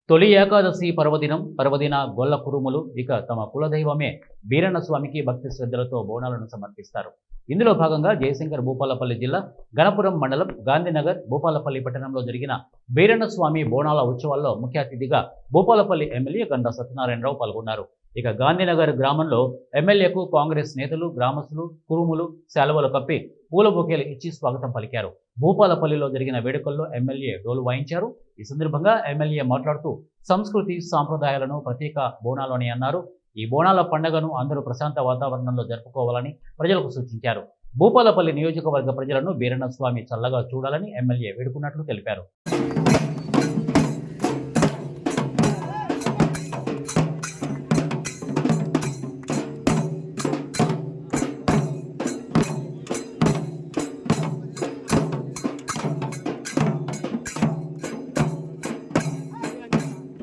తొలి ఏకాదశి పర్వదిన గొల్ల కురుములు ఇక తమ కులదైవమే బీరన్న స్వామికి భక్తి శ్రద్ధలతో బోనాలను సమర్పిస్తారు. ఇందులో భాగంగా జయశంకర్ భూపాలపల్లి జిల్లా గణపురం మండలం గాంధీనగర్ భూపాలపల్లి పట్టణంలో జరిగిన బీరన్న స్వామి బోనాల ఉత్సవాల్లో ముఖ్య అతిథిగా భూపాలపల్లి ఎమ్మెల్యే గండ్ర సత్యనారాయణరావు పాల్గొన్నారు. ఇక గాంధీనగర్ గ్రామంలో ఎమ్మెల్యేకు కాంగ్రెస్ నేతలు, గ్రామస్తులు కురుములు శాలువలు కప్పి పూల బొకేలు ఇచ్చి స్వాగతం పలికారు. భూపాలపల్లిలో జరిగిన వేడుకల్లో ఎమ్మెల్యే డోలు వాయించారు. ఈ సందర్భంగా ఎమ్మెల్యే మాట్లాడుతూ సంస్కృతి సాంప్రదాయాలను ప్రత్యేక బోనాలు అని అన్నారు. ఈ బోనాల పండుగను అందరూ ప్రశాంత వాతావరణంలో జరుపుకోవాలని ప్రజలకు సూచించారు. భూపాలపల్లి నియోజకవర్గ ప్రజలను బీరన్న స్వామి చల్లగా చూడాలని ఎమ్మెల్యే వేడుకున్నట్లు తెలిపారు.